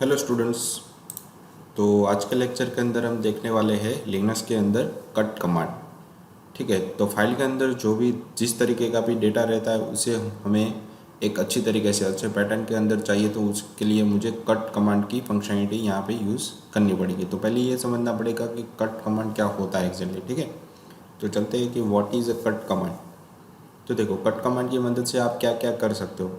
Hello students. तो आज के लेक्चर के अंदर हम देखने वाले हैं लिनक्स के अंदर कट कमांड। ठीक है, तो फाइल के अंदर जो भी जिस तरीके का भी डेटा रहता है उसे हमें एक अच्छी तरीके से अच्छे पैटर्न के अंदर चाहिए, तो उसके लिए मुझे कट कमांड की फंक्शनलिटी यहाँ पे यूज़ करनी पड़ेगी। तो पहले ये समझना पड़ेगा कि कट कमांड क्या होता है एग्जैक्टली। ठीक है, तो चलते हैं कि what is a cut command. तो देखो, कट कमांड की मदद से आप क्या क्या कर सकते हो।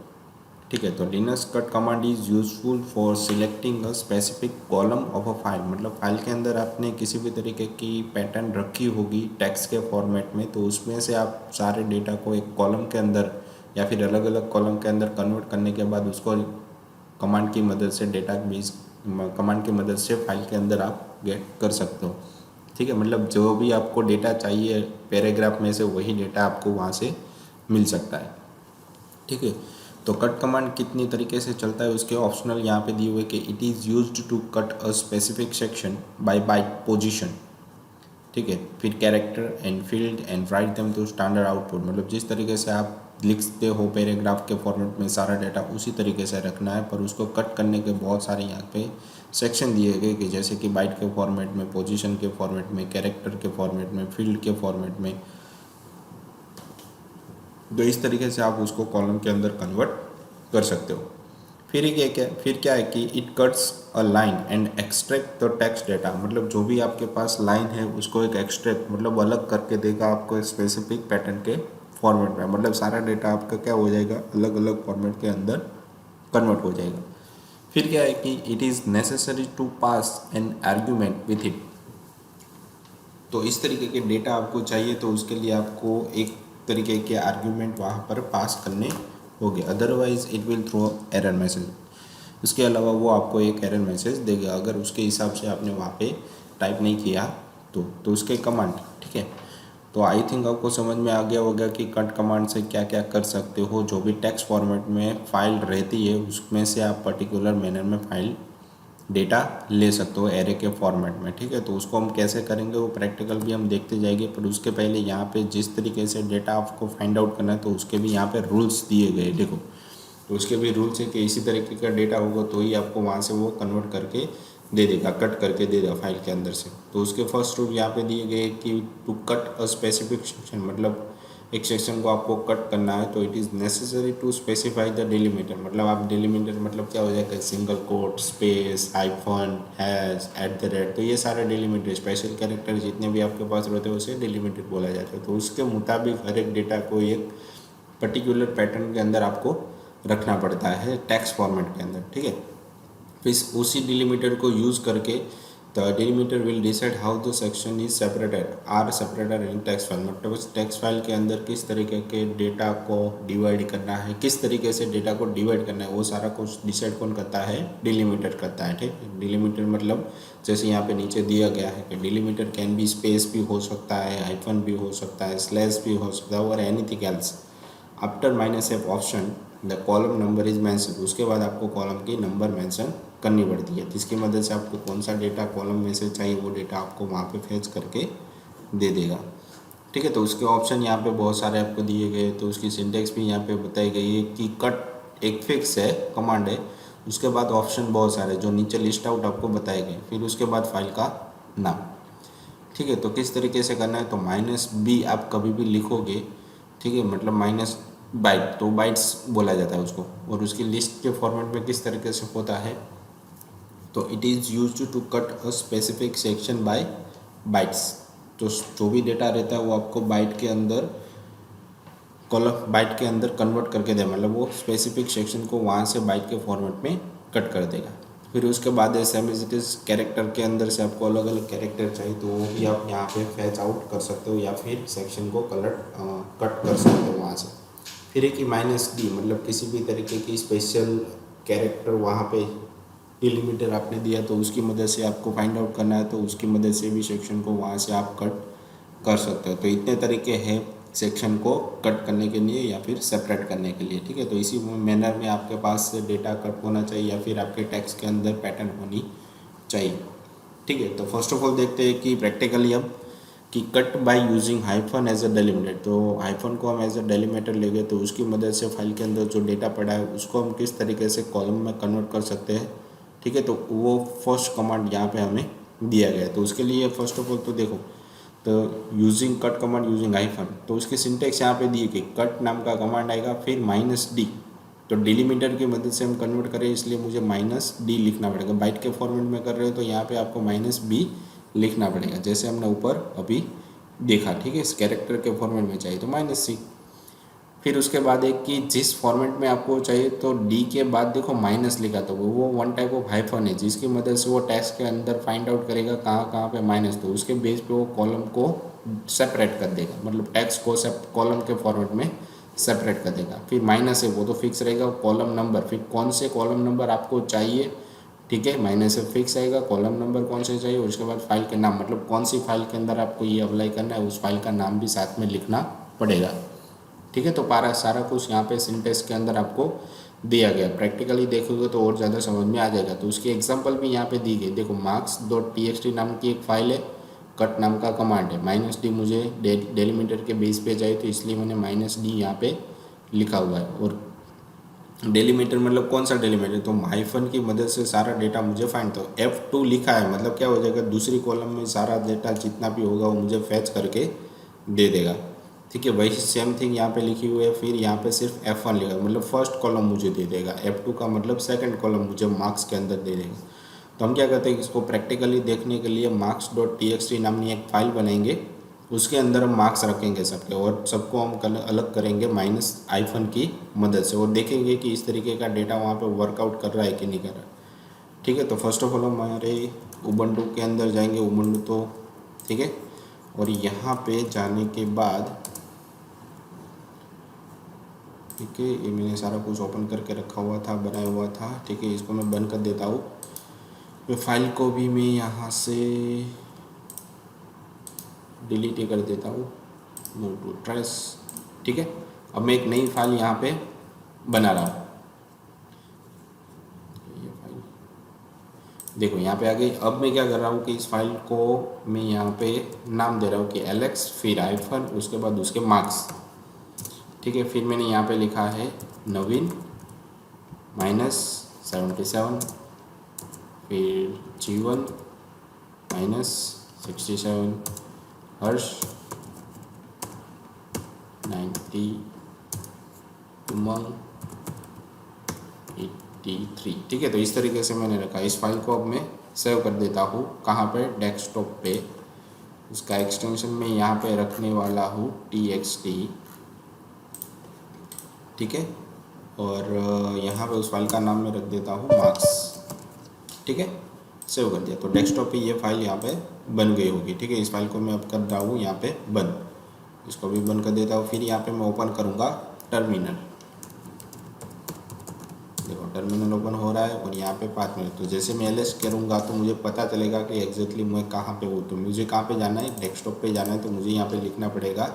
ठीक है, तो Linux cut command is useful for selecting a specific column of a file. मतलब फाइल के अंदर आपने किसी भी तरीके की पैटर्न रखी होगी टेक्स्ट के फॉर्मेट में, तो उसमें से आप सारे डेटा को एक कॉलम के अंदर या फिर अलग अलग कॉलम के अंदर कन्वर्ट करने के बाद उसको कमांड की मदद से डेटा बेस कमांड की मदद से फाइल के अंदर आप गेट कर सकते हो। ठीक है, मतलब जो भी आपको डेटा चाहिए पैराग्राफ में से वही डेटा आपको वहाँ से मिल सकता है। ठीक है, तो कट कमांड कितनी तरीके से चलता है उसके ऑप्शनल यहाँ पे दिए हुए कि it is used to cut a specific section by byte position. ठीक है, फिर character and field and write them to standard output. मतलब जिस तरीके से आप लिखते हो पैराग्राफ के फॉर्मेट में सारा डाटा उसी तरीके से रखना है, पर उसको कट करने के बहुत सारे यहाँ पे सेक्शन दिए गए कि जैसे कि बाइट के फॉर्मेट में, पोजीशन के फॉर्मेट में, कैरेक्टर के फॉर्मेट में, फील्ड के फॉर्मेट में। तो इस तरीके से आप उसको कॉलम के अंदर कन्वर्ट कर सकते हो। फिर क्या है कि it cuts a line and extract the text data. मतलब जो भी आपके पास लाइन है उसको एक एक्सट्रैक्ट मतलब अलग करके देगा आपको स्पेसिफिक पैटर्न के फॉर्मेट में। मतलब सारा डेटा आपका क्या हो जाएगा, अलग अलग फॉर्मेट के अंदर कन्वर्ट हो जाएगा। फिर क्या है कि it is necessary to pass an argument with it. तो इस तरीके के डेटा आपको चाहिए तो उसके लिए आपको एक तरीके के आर्ग्यूमेंट वहाँ पर पास करने होंगे, otherwise it will throw error message. इसके अलावा वो आपको एक एरर मैसेज देगा अगर उसके हिसाब से आपने वहाँ पे टाइप नहीं किया तो उसके कमांड। ठीक है, तो आई थिंक आपको समझ में आ गया होगा कि कट कमांड से क्या क्या कर सकते हो। जो भी टेक्स्ट फॉर्मेट में फाइल रहती है उसमें से आप पर्टिकुलर मैनर में फाइल डेटा ले सकते हो एरे के फॉर्मेट में। ठीक है, तो उसको हम कैसे करेंगे वो प्रैक्टिकल भी हम देखते जाएंगे, पर उसके पहले यहाँ पे जिस तरीके से डेटा आपको फाइंड आउट करना है तो उसके भी यहाँ पे रूल्स दिए गए। देखो, तो उसके भी रूल्स है कि इसी तरीके का डेटा होगा तो ही आपको वहाँ से वो कन्वर्ट करके दे देगा, कट करके दे देगा फाइल के अंदर से। तो उसके फर्स्ट रूल यहाँ पे दिए गए कि to cut a specific section. मतलब एक सेक्शन को आपको कट करना है तो it is necessary to specify the delimiter. मतलब आप डिलीमीटर मतलब क्या हो जाएगा, single quote, space, hyphen, hash, at the rate. तो ये सारे डिलीमीटर स्पेशल कैरेक्टर जितने भी आपके पास रहते हैं उसे डिलीमीटर बोला जाता है। तो उसके मुताबिक हर एक डेटा को एक पर्टिकुलर पैटर्न के अंदर आपको रखना पड़ता है टेक्स्ट फॉर्मेट के अंदर। ठीक है, फिर उसी डिलीमीटर को यूज़ करके the delimiter will decide how the section is separated in text file. मतलब उस टेक्स्ट फाइल के अंदर किस तरीके के डेटा को डिवाइड करना है, किस तरीके से डेटा को डिवाइड करना है, वो सारा कुछ डिसाइड कौन करता है, डिलीमीटर करता है। ठीक है, डिलीमीटर मतलब जैसे यहाँ पे नीचे दिया गया है कि डिलीमीटर कैन बी स्पेस भी हो सकता है, हाइफन भी हो सकता है, स्लैश भी हो सकता है और anything else. After minus F option the column number is mention. उसके बाद आपको कॉलम की नंबर मैंसन करनी पड़ती है, जिसकी मदद से आपको कौन सा डेटा कॉलम में से चाहिए वो डेटा आपको वहाँ पे फेच करके दे देगा। ठीक है, तो उसके ऑप्शन यहाँ पे बहुत सारे आपको दिए गए, तो उसकी सिंटेक्स भी यहाँ पे बताई गई है कि कट एक फिक्स है कमांड है, उसके बाद ऑप्शन बहुत सारे जो नीचे लिस्ट आउट आपको बताए गए, फिर उसके बाद फाइल का नाम। ठीक है, तो किस तरीके से करना है, तो -b आप कभी भी लिखोगे। ठीक है, मतलब माइनस बाइट, तो बाइट्स बोला जाता है उसको। और उसकी लिस्ट के फॉर्मेट में किस तरीके से होता है, तो it is used to cut a specific section by bytes. तो जो भी डेटा रहता है वो आपको बाइट के अंदर कॉलम बाइट के अंदर कन्वर्ट करके दे, मतलब वो स्पेसिफिक सेक्शन को वहाँ से बाइट के फॉर्मेट में कट कर देगा। फिर उसके बाद same as it is character के अंदर से आपको अलग अलग कैरेक्टर चाहिए तो वो भी आप यहाँ पे फैच आउट कर सकते हो या फिर सेक्शन को कट कर सकते हो वहाँ से। फिर एक -d मतलब किसी भी तरीके की स्पेशल कैरेक्टर वहाँ पे डिलीमीटर आपने दिया तो उसकी मदद से आपको फाइंड आउट करना है, तो उसकी मदद से भी सेक्शन को वहाँ से आप कट कर सकते हो। तो इतने तरीके हैं सेक्शन को कट करने के लिए या फिर सेपरेट करने के लिए। ठीक है, तो इसी मैनर में आपके पास डेटा कट होना चाहिए या फिर आपके टेक्स्ट के अंदर पैटर्न होनी चाहिए। ठीक है, तो फर्स्ट ऑफ ऑल देखते हैं कि प्रैक्टिकली अब कि cut by using hyphen as a delimiter. तो हाइफन को हम एज अ डेलीमीटर लेंगे तो उसकी मदद से फाइल के अंदर जो डेटा पड़ा है उसको हम किस तरीके से कॉलम में कन्वर्ट कर सकते हैं। ठीक है। तो वो फर्स्ट कमांड यहाँ पे हमें दिया गया है। तो उसके लिए फर्स्ट ऑफ ऑल तो देखो, तो using cut command using hyphen, तो उसकी सिंटेक्स यहाँ पे दी कि कट नाम का कमांड आएगा, फिर -d। तो डिलीमीटर की मदद से हम कन्वर्ट करें, इसलिए मुझे -d लिखना पड़ेगा। बाइट के फॉर्मेट में कर रहे हो तो यहाँ पे आपको -b लिखना पड़ेगा, जैसे हमने ऊपर अभी देखा, ठीक है। इस कैरेक्टर के फॉर्मेट में चाहिए तो -c। फिर उसके बाद एक कि जिस फॉर्मेट में आपको चाहिए तो डी के बाद देखो माइनस लिखा, तो वो वन टाइप ऑफ हाइफन है जिसकी मदद से वो टेक्स्ट के अंदर फाइंड आउट करेगा कहाँ कहाँ पे माइनस, तो उसके बेस पे वो कॉलम को सेपरेट कर देगा, मतलब टेक्स्ट को कॉलम के फॉर्मेट में सेपरेट कर देगा। फिर माइनस है वो तो फिक्स रहेगा, कॉलम नंबर, फिर कौन से कॉलम नंबर आपको चाहिए, ठीक है, माइनस से फिक्स आएगा, कॉलम नंबर कौन से चाहिए, और उसके बाद फाइल के नाम, मतलब कौन सी फाइल के अंदर आपको ये अप्लाई करना है उस फाइल का नाम भी साथ में लिखना पड़ेगा, ठीक है। तो सारा कुछ यहाँ पे सिंटेक्स के अंदर आपको दिया गया। प्रैक्टिकली देखोगे तो और ज़्यादा समझ में आ जाएगा। तो उसकी एग्जांपल भी यहाँ पे दी गई, देखो marks.txt नाम की एक फ़ाइल है, कट नाम का कमांड है, -d मुझे डेलीमीटर के बेस पे चाहिए तो इसलिए मैंने -d यहाँ पे लिखा हुआ है। और डेलीमीटर मतलब कौन सा डेलीमीटर, तो हाइफन की मदद से सारा डेटा मुझे फाइंड, तो F2 लिखा है, मतलब क्या हो जाएगा, दूसरी कॉलम में सारा डेटा जितना भी होगा वो मुझे फैच करके दे देगा, ठीक है। वही सेम थिंग यहाँ पे लिखी हुई है। फिर यहाँ पे सिर्फ F1 लिखा है, मतलब फर्स्ट कॉलम मुझे दे देगा, F2 का मतलब सेकंड कॉलम मुझे मार्क्स के अंदर दे देगा। तो हम क्या करते हैं, इसको प्रैक्टिकली देखने के लिए marks.txt नामनी एक फ़ाइल बनाएंगे, उसके अंदर हम मार्क्स रखेंगे सबके, और सबको हम अलग करेंगे माइनस हाइफन की मदद से, और देखेंगे कि इस तरीके का डेटा वहाँ पे वर्कआउट कर रहा है कि नहीं कर रहा, ठीक है। तो फर्स्ट ऑफ ऑल हमारे उबंटू के अंदर जाएंगे, उबंटू तो ठीक है, और यहाँ पे जाने के बाद, ठीक है, ये मैंने सारा कुछ ओपन करके रखा हुआ था, बनाया हुआ था, ठीक है। इसको मैं बंद कर देता हूँ। ये फाइल को भी मैं यहाँ से डिलीट ही कर देता हूँ, मूव टू ट्रेस, ठीक है। अब मैं एक नई फाइल यहाँ पे बना रहा हूँ, ये फाइल देखो यहाँ पे आ गई। अब मैं क्या कर rहा हूँ कि इस फाइल को मैं यहाँ पे नाम दे रहा हूँ कि एलेक्स, फिर हाइफन, उसके बाद उसके मार्क्स, ठीक है। फिर मैंने यहाँ पे लिखा है नवीन -77, फिर जीवन -67, हर्ष 90, उमंग 83, ठीक है। तो इस तरीके से मैंने रखा। इस फाइल को अब मैं सेव कर देता हूँ, कहाँ पे, डेस्कटॉप पे। उसका एक्सटेंशन मैं यहाँ पे रखने वाला हूँ txt, ठीक है। और यहाँ पे उस फाइल का नाम मैं रख देता हूँ मार्क्स, ठीक है। सेव कर दिया। तो डेस्कटॉप पे ये फाइल यहाँ पे बन गई होगी, ठीक है। इस फाइल को मैं अब कर रहा हूँ यहाँ पे बंद, इसको भी बंद कर देता हूँ। फिर यहाँ पे मैं ओपन करूँगा टर्मिनल, देखो टर्मिनल ओपन हो रहा है, और यहाँ पे 5 मिनट। तो जैसे मैं एलएस करूँगा तो मुझे पता चलेगा कि एग्जैक्टली मैं कहाँ पे हूँ। तो मुझे कहाँ पे जाना है, डेस्कटॉप पे जाना है, तो मुझे यहाँ पे लिखना पड़ेगा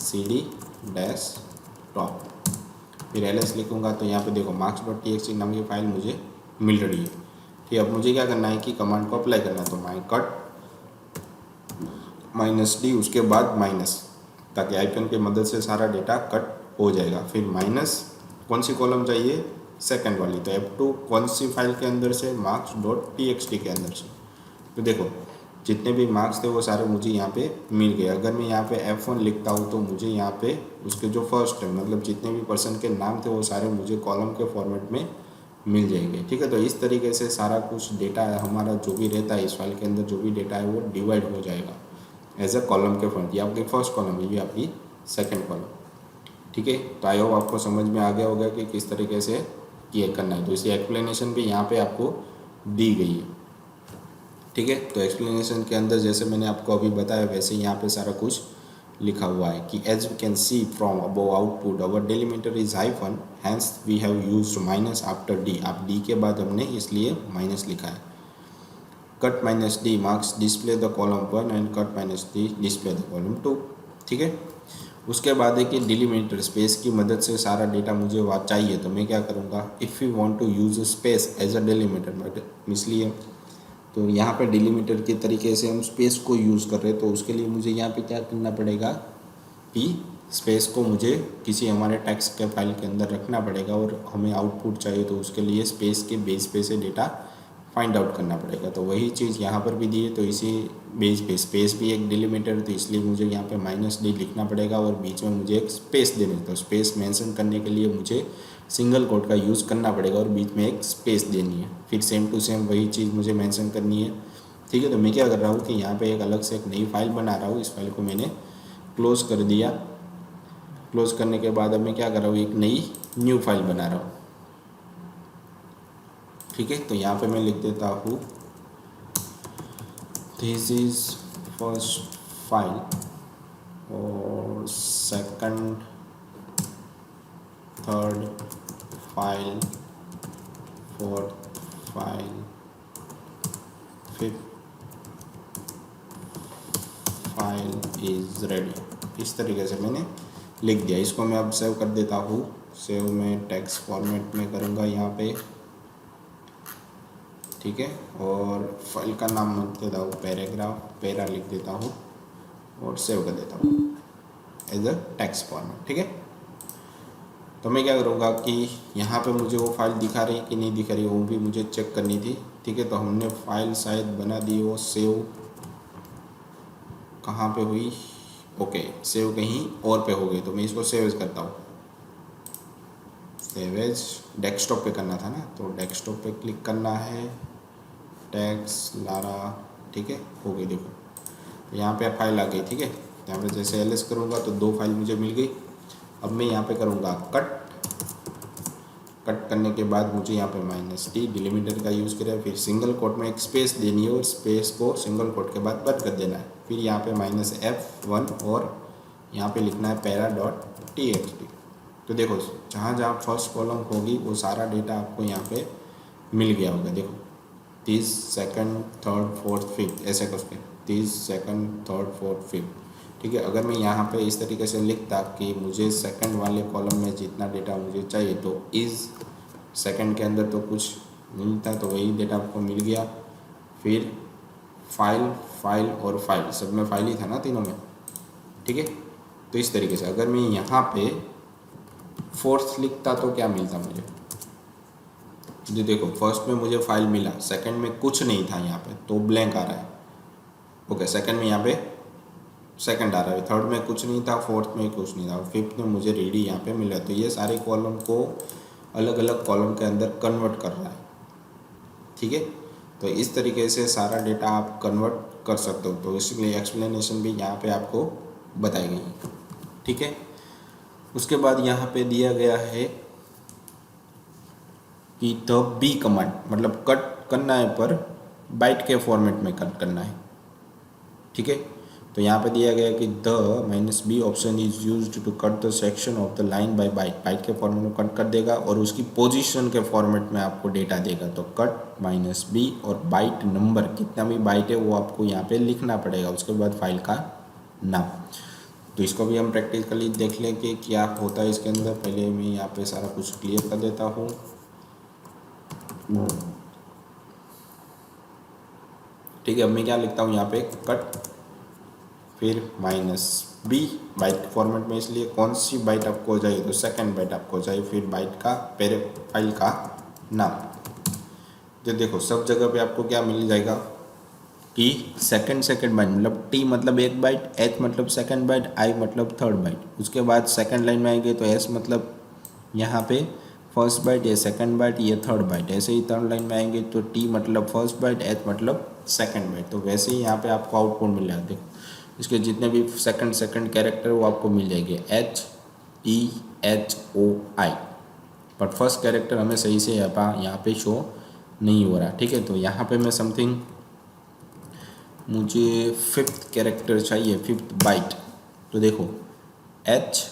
cd डेस्कटॉप, फिर एलएस लिखूँगा तो यहाँ पे देखो marks.txt नाम की फाइल मुझे मिल रही है। ठीक, अब मुझे क्या करना है कि कमांड को अप्लाई करना है, तो माई कट -d, उसके बाद माइनस, ताकि आइकन की मदद से सारा डेटा कट हो जाएगा। फिर माइनस कौन सी कॉलम चाहिए, सेकंड वाली, तो F2 कौन सी फाइल के अंदर से, marks.txt के अंदर से। तो देखो जितने भी मार्क्स थे वो सारे मुझे यहाँ पे मिल गए। अगर मैं यहाँ पे F1 लिखता हूँ तो मुझे यहाँ पे उसके जो फर्स्ट है, मतलब जितने भी पर्सन के नाम थे वो सारे मुझे कॉलम के फॉर्मेट में मिल जाएंगे, ठीक है। तो इस तरीके से सारा कुछ डेटा हमारा जो भी रहता है इस फाइल के अंदर, जो भी डेटा है वो डिवाइड हो जाएगा एज अ कॉलम के फॉर्म। ये आपकी फर्स्ट कॉलम है, ये आपकी सेकेंड कॉलम, ठीक है। तो आई होप आपको समझ में आ गया होगा कि किस तरीके से ये करना है। तो इसकी एक्सप्लेनेशन भी यहाँ पे आपको दी गई है, ठीक है। तो एक्सप्लेनेशन के अंदर जैसे मैंने आपको अभी बताया वैसे यहाँ पे सारा कुछ लिखा हुआ है कि as we can see from above output our delimiter is hyphen, hence we have used minus after D. आप डी के बाद हमने इसलिए माइनस लिखा है। Cut -d marks display the column 1 and cut -d display the column 2, ठीक है। उसके बाद है कि डिलीमीटर स्पेस की मदद से सारा डेटा मुझे वहाँ चाहिए, तो मैं क्या करूँगा, if you want to use space as a delimiter, but इसलिए तो यहाँ पे डिलीमीटर के तरीके से हम स्पेस को यूज़ कर रहे हैं, तो उसके लिए मुझे यहाँ पे क्या करना पड़ेगा कि स्पेस को मुझे किसी हमारे टेक्स्ट के फाइल के अंदर रखना पड़ेगा, और हमें आउटपुट चाहिए तो उसके लिए स्पेस के बेस पे से डेटा फाइंड आउट करना पड़ेगा। तो वही चीज़ यहाँ पर भी दी है, तो इसी बेस पे स्पेस भी एक डिलिमिटर, तो इसलिए मुझे यहाँ पे -d लिखना पड़ेगा और बीच में मुझे एक स्पेस देनी है। तो स्पेस मेंशन करने के लिए मुझे सिंगल कोट का यूज़ करना पड़ेगा और बीच में एक स्पेस देनी है। फिर सेम टू सेम वही चीज़ मुझे मेंशन करनी है, ठीक है। तो मैं क्या कर रहा हूँ कि यहाँ पे एक अलग से एक नई फाइल बना रहा हूँ। इस फाइल को मैंने क्लोज़ कर दिया। क्लोज़ करने के बाद अब मैं क्या कर रहा हूँ, एक नई न्यू फाइल बना रहा हूँ, ठीक है। तो यहाँ पे मैं लिख देता हूँ दिस इज़ फर्स्ट फाइल और second, third file, fourth file, fifth file is ready. इस तरीके से मैंने लिख दिया। इसको मैं अब सेव कर देता हूँ। सेव में टेक्स्ट फॉर्मेट में करूँगा यहाँ पे, ठीक है। और फाइल का नाम मैं देता हूँ पैराग्राफ, पैरा लिख देता हूँ और सेव कर देता हूँ एज अ टेक्स्ट फॉर्मेट, ठीक है। तो मैं क्या करूँगा कि यहाँ पे मुझे वो फाइल दिखा रही कि नहीं दिखा रही, वो भी मुझे चेक करनी थी, ठीक है। तो हमने फाइल शायद बना दी, वो सेव कहाँ पे हुई, ओके सेव कहीं और पे हो गई। तो मैं इसको सेव एज करता हूँ। सेव एज डेस्कटॉप पे करना था ना, तो डेस्कटॉप पे क्लिक करना है, टैक्स लारा, ठीक है, हो गई। देखो यहाँ पे फाइल आ गई, ठीक है। यहाँ पे जैसे एल एस करूँगा तो 2 फाइल मुझे मिल गई। अब मैं यहाँ पे करूँगा कट करने के बाद मुझे यहाँ पे -d डिलीमीटर का यूज़ करें, फिर सिंगल कोट में एक स्पेस देनी है और स्पेस को सिंगल कोट के बाद बंद कर देना है। फिर यहाँ पे -f1 और यहाँ पे लिखना है para.txt। तो देखो जहाँ जहाँ फर्स्ट कॉलम होगी वो सारा डेटा आपको यहाँ पे मिल गया होगा। देखो 30 सेकंड, थर्ड, फोर्थ, फिफ्थ ऐसे करके 30 सेकंड, थर्ड, फोर्थ, फिफ्थ, ठीक है। अगर मैं यहाँ पे इस तरीके से लिखता कि मुझे सेकंड वाले कॉलम में जितना डेटा मुझे चाहिए, तो इस सेकंड के अंदर तो कुछ मिलता है, तो वही डेटा आपको मिल गया। फिर फाइल, फाइल और फाइल, सब में फाइल ही था ना तीनों में, ठीक है। तो इस तरीके से अगर मैं यहाँ पे फोर्थ लिखता तो क्या मिलता मुझे, जो देखो फर्स्ट में मुझे फाइल मिला, सेकंड में कुछ नहीं था यहाँ पे तो ब्लैंक आ रहा है, ओके। सेकंड में यहाँ पे सेकंड आ रहा है, थर्ड में कुछ नहीं था, फोर्थ में कुछ नहीं था, फिफ्थ में मुझे रेडी यहाँ पे मिला। तो ये सारे कॉलम को अलग अलग कॉलम के अंदर कन्वर्ट कर रहा है, ठीक है। तो इस तरीके से सारा डेटा आप कन्वर्ट कर सकते हो। तो इसलिए एक्सप्लेनेशन भी यहाँ पे आपको बताई गई है, ठीक है। उसके बाद यहाँ पे दिया गया है कि द बी कमांड, मतलब कट करना है पर बाइट के फॉर्मेट में कट करना है, ठीक है। तो यहाँ पे दिया गया कि the -b option is used to cut the section of the line by byte. Byte के फॉर्मेट में कट कर देगा और उसकी पोजीशन के फॉर्मेट में आपको डेटा देगा। तो कट -b और बाइट नंबर, कितना भी बाइट है वो आपको यहाँ पे लिखना पड़ेगा। उसके बाद फाइल का नाम। तो इसको भी हम प्रैक्टिकली देख लें कि क्या होता है इसके अंदर। पहले मैं यहाँ पे सारा कुछ क्लियर कर देता हूँ। ठीक है, अब मैं क्या लिखता हूँ यहाँ पे कट, फिर -b बाइट फॉर्मेट में, इसलिए कौन सी बाइट आपको चाहिए, तो सेकंड बाइट आपको चाहिए। फिर बाइट का पहले फाइल का नाम। तो देखो सब जगह पे आपको क्या मिल जाएगा कि सेकंड बाइट, मतलब t मतलब एक बाइट, h मतलब सेकंड बाइट, i मतलब थर्ड बाइट। उसके बाद सेकंड लाइन में आएंगे तो s मतलब यहाँ पे फर्स्ट बाइट, ये सेकंड बाइट, ये थर्ड बाइट। ऐसे ही थर्ड लाइन में आएंगे तो t मतलब फर्स्ट बाइट, h मतलब सेकंड बाइट। तो वैसे ही यहाँ पे आपको आउटपुट मिल जाएगा। देखो इसके जितने भी सेकंड कैरेक्टर वो आपको मिल जाएंगे H E H O I, but first character हमें सही से यहाँ पे शो नहीं हो रहा, ठीक है। तो यहाँ पे मैं समथिंग, मुझे फिफ्थ कैरेक्टर चाहिए, फिफ्थ बाइट। तो देखो H,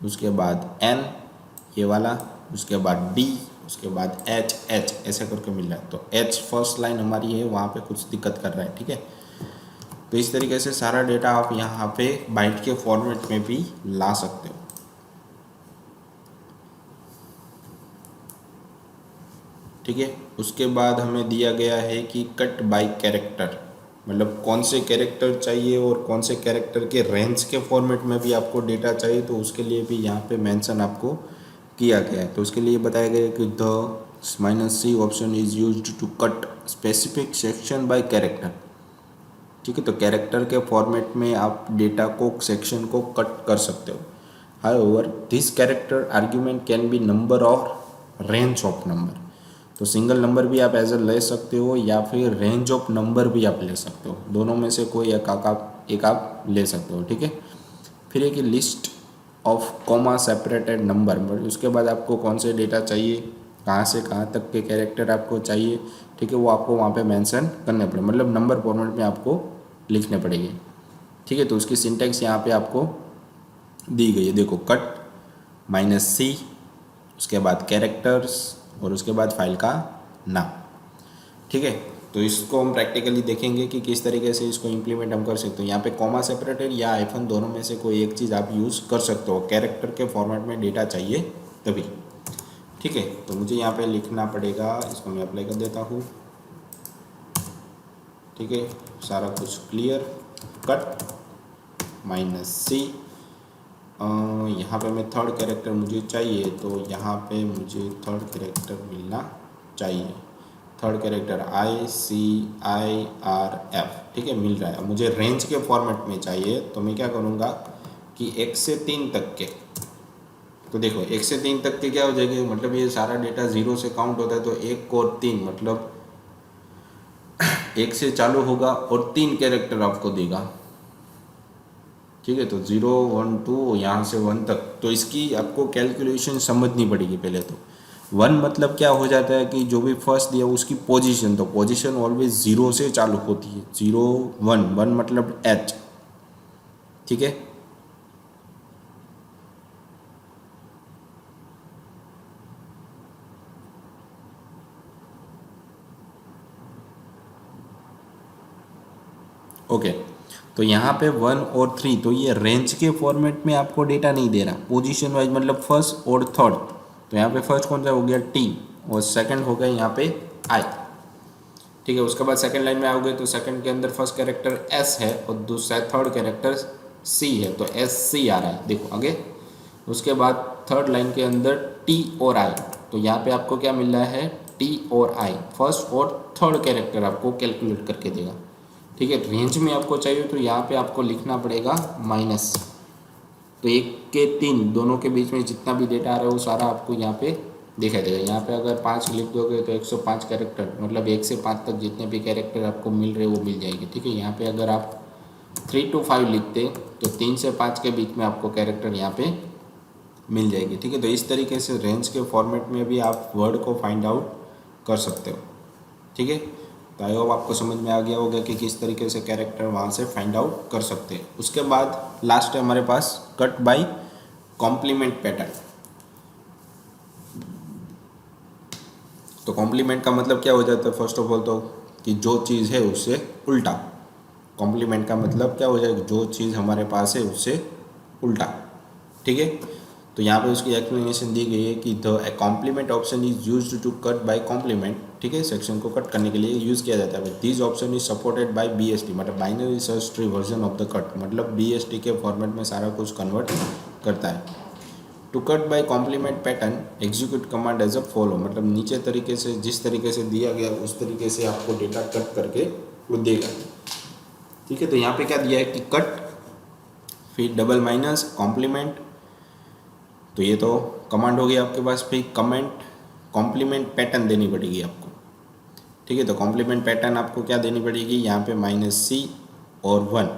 उसके बाद N ये वाला, उसके बाद D, उसके बाद H ऐसे करके मिल रहा है। तो H फर्स्ट लाइन हमारी है, वहाँ पे कुछ दिक्कत कर रहा है, ठीक है। तो इस तरीके से सारा डेटा आप यहाँ पे बाइट के फॉर्मेट में भी ला सकते हो, ठीक है। उसके बाद हमें दिया गया है कि कट बाय कैरेक्टर, मतलब कौन से कैरेक्टर चाहिए और कौन से कैरेक्टर के रेंज के फॉर्मेट में भी आपको डेटा चाहिए। तो उसके लिए भी यहाँ पे मेंशन आपको किया गया है। तो उसके लिए बताया गया है कि the -c option is used to cut specific section by character. ठीक है, तो कैरेक्टर के फॉर्मेट में आप डेटा को सेक्शन को कट कर सकते हो। However this character argument can be number और रेंज ऑफ नंबर। तो सिंगल नंबर भी आप एज ए ले सकते हो या फिर रेंज ऑफ नंबर भी आप ले सकते हो, दोनों में से कोई एक आप ले सकते हो। ठीक है, फिर एक list of comma separated number, उसके बाद आपको कौन से डेटा चाहिए, कहाँ से कहाँ तक के कैरेक्टर आपको चाहिए, ठीक है, वो आपको वहाँ पे मेंशन करने पड़े, मतलब नंबर फॉर्मेट में आपको लिखने पड़ेगी। ठीक है, तो उसकी सिंटैक्स यहाँ पे आपको दी गई है, देखो कट -c, उसके बाद कैरेक्टर्स और उसके बाद फाइल का नाम। ठीक है, तो इसको हम प्रैक्टिकली देखेंगे कि किस तरीके से इसको इम्प्लीमेंट हम कर सकते हो। यहाँ पे कॉमा सेपरेटेड या हाइफन दोनों में से कोई एक चीज़ आप यूज़ कर सकते हो, कैरेक्टर के फॉर्मेट में डेटा चाहिए तभी। ठीक है, तो मुझे यहाँ पे लिखना पड़ेगा, इसको मैं अप्लाई कर देता हूँ। ठीक है, सारा कुछ क्लियर, कट -c, यहाँ पे मैं थर्ड कैरेक्टर मुझे चाहिए, तो यहाँ पे मुझे थर्ड कैरेक्टर मिलना चाहिए, थर्ड कैरेक्टर ICIRF। ठीक है, मिल रहा है। अब मुझे रेंज के फॉर्मेट में चाहिए, तो मैं क्या करूँगा कि 1 से 3 तक के, तो देखो 1 से 3 तक के क्या हो जाएंगे, मतलब ये सारा डेटा 0 से काउंट होता है, तो 1 और 3 मतलब 1 से चालू होगा और 3 कैरेक्टर आपको देगा। ठीक है, तो 0 1 2 यहाँ से 1 तक, तो इसकी आपको कैलकुलेशन समझनी पड़ेगी पहले। तो 1 मतलब क्या हो जाता है कि जो भी फर्स्ट दिया उसकी पोजीशन, तो पोजीशन ऑलवेज 0 से चालू होती है, 0 1 1 मतलब H। ठीक है, ओके, तो यहाँ पे 1 और 3, तो ये रेंज के फॉर्मेट में आपको डेटा नहीं दे रहा, पोजीशन वाइज मतलब फर्स्ट और थर्ड। तो यहाँ पे फर्स्ट कौन सा हो गया T और सेकंड हो गया यहाँ पे I। ठीक है, उसके बाद सेकंड लाइन में आओगे तो सेकंड के अंदर फर्स्ट कैरेक्टर S है और दूसरा थर्ड कैरेक्टर C है, तो SC आ रहा है, देखो आगे। उसके बाद थर्ड लाइन के अंदर T और I, तो यहाँ पे आपको क्या मिल रहा है, T और I, फर्स्ट और थर्ड कैरेक्टर आपको कैलकुलेट करके देगा। ठीक है, रेंज में आपको चाहिए तो यहाँ पे आपको लिखना पड़ेगा माइनस, तो 1 के 3 दोनों के बीच में जितना भी डेटा आ रहा है वो सारा आपको यहाँ पे दिखाई देगा। यहाँ पे अगर 5 लिख दोगे तो 105 कैरेक्टर, मतलब 1 से 5 तक जितने भी कैरेक्टर आपको मिल रहे वो मिल जाएंगे। ठीक है, यहाँ पे अगर आप 3 to 5 लिखते तो 3 से 5 के बीच में आपको कैरेक्टर यहाँ पे मिल जाएगी। ठीक है, तो इस तरीके से रेंज के फॉर्मेट में भी आप वर्ड को फाइंड आउट कर सकते हो। ठीक है, तो आई होप आपको समझ में आ गया होगा कि किस तरीके से कैरेक्टर वहाँ से फाइंड आउट कर सकते हैं। उसके बाद लास्ट है हमारे पास कट बाय कॉम्प्लीमेंट पैटर्न। तो कॉम्प्लीमेंट का मतलब क्या हो जाता है, फर्स्ट ऑफ ऑल तो कि जो चीज़ है उससे उल्टा। कॉम्प्लीमेंट का मतलब क्या हो जाएगा, जो चीज़ हमारे पास है उससे उल्टा। ठीक है, तो यहाँ पे उसकी एक्सप्लेनेशन दी गई है कि the complement option is used to cut by complement. ठीक है, सेक्शन को कट करने के लिए यूज़ किया जाता है। This option is supported by BST, मतलब binary search tree version of the cut, मतलब BST के फॉर्मेट में सारा कुछ कन्वर्ट करता है। To cut by complement pattern execute command as a follow, मतलब नीचे तरीके से जिस तरीके से दिया गया उस तरीके से आपको डेटा कट करके वो देगा। ठीक है, तो यहाँ पे क्या दिया है कि कट, फिर डबल माइनस, कॉम्प्लीमेंट, तो ये तो कमांड हो गया आपके पास। फिर कॉम्प्लीमेंट पैटर्न देनी पड़ेगी आपको। ठीक है, तो कॉम्प्लीमेंट पैटर्न आपको क्या देनी पड़ेगी, यहाँ पे -C और 1।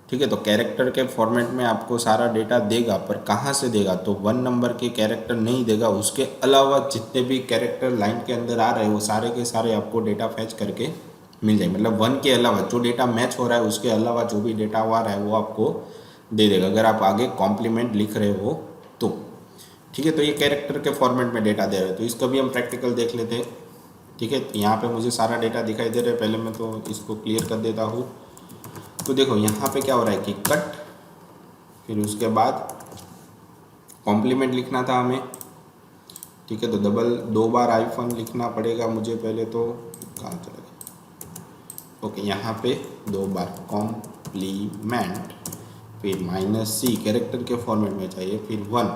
ठीक है, तो कैरेक्टर के फॉर्मेट में आपको सारा डेटा देगा, पर कहाँ से देगा, तो 1 नंबर के कैरेक्टर नहीं देगा, उसके अलावा जितने भी कैरेक्टर लाइन के अंदर आ रहे हैं वो सारे के सारे आपको डेटा फैच करके मिल जाए, मतलब 1 के अलावा जो डेटा मैच हो रहा है उसके अलावा जो भी डेटा आ रहा है वो आपको दे देगा, अगर आप आगे कॉम्प्लीमेंट लिख रहे हो तो। ठीक है, तो ये कैरेक्टर के फॉर्मेट में डेटा दे रहा है, तो इसका भी हम प्रैक्टिकल देख लेते हैं। ठीक है, तो यहाँ पे मुझे सारा डेटा दिखाई दे रहा है, पहले मैं तो इसको क्लियर कर देता हूँ। तो देखो यहाँ पे क्या हो रहा है कि कट, फिर उसके बाद कॉम्प्लीमेंट लिखना था हमें। ठीक है, तो 2 बार आइफन लिखना पड़ेगा मुझे पहले, तो कहाँ चला गया, ओके, यहाँ पे 2 बार कॉम्प्लीमेंट, फिर -C कैरेक्टर के फॉर्मेट में चाहिए, फिर 1,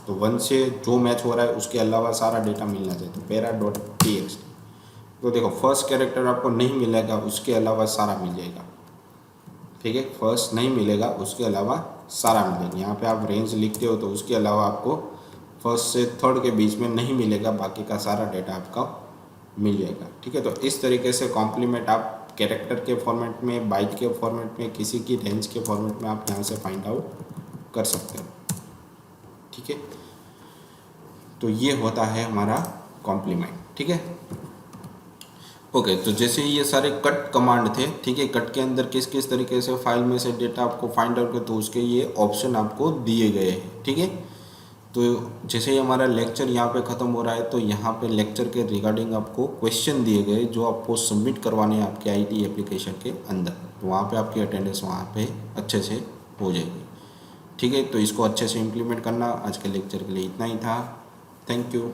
तो 1 से जो मैच हो रहा है उसके अलावा सारा डेटा मिलना चाहिए, तो para.txt। तो देखो फर्स्ट कैरेक्टर आपको नहीं मिलेगा, उसके अलावा सारा मिल जाएगा, ठीक है। फर्स्ट नहीं मिलेगा, उसके अलावा सारा मिलेगा। यहाँ पे आप रेंज लिखते हो तो उसके अलावा आपको फर्स्ट से थर्ड के बीच में नहीं मिलेगा, बाकी का सारा डेटा आपका मिल जाएगा, ठीक है। तो इस तरीके से कॉम्प्लीमेंट आप कैरेक्टर के फॉर्मेट में, बाइट के फॉर्मेट में, किसी की रेंज के फॉर्मेट में आप यहाँ से फाइंड आउट कर सकते हो, ठीक है। तो ये होता है हमारा कॉम्प्लीमेंट, ठीक है। ओके, तो जैसे ये सारे कट कमांड थे, ठीक है। कट के अंदर किस किस तरीके से फाइल में से डेटा आपको फाइंड आउट कर, तो उसके ये ऑप्शन आपको दिए गए हैं, ठीक है। तो जैसे ही हमारा लेक्चर यहाँ पे ख़त्म हो रहा है, तो यहाँ पे लेक्चर के रिगार्डिंग आपको क्वेश्चन दिए गए जो आपको सबमिट करवाने हैं आपके आईटी एप्लीकेशन के अंदर। तो वहाँ पे आपकी अटेंडेंस वहाँ पे अच्छे से हो जाएगी, ठीक है। तो इसको अच्छे से इम्प्लीमेंट करना। आज के लेक्चर के लिए इतना ही था। Thank you.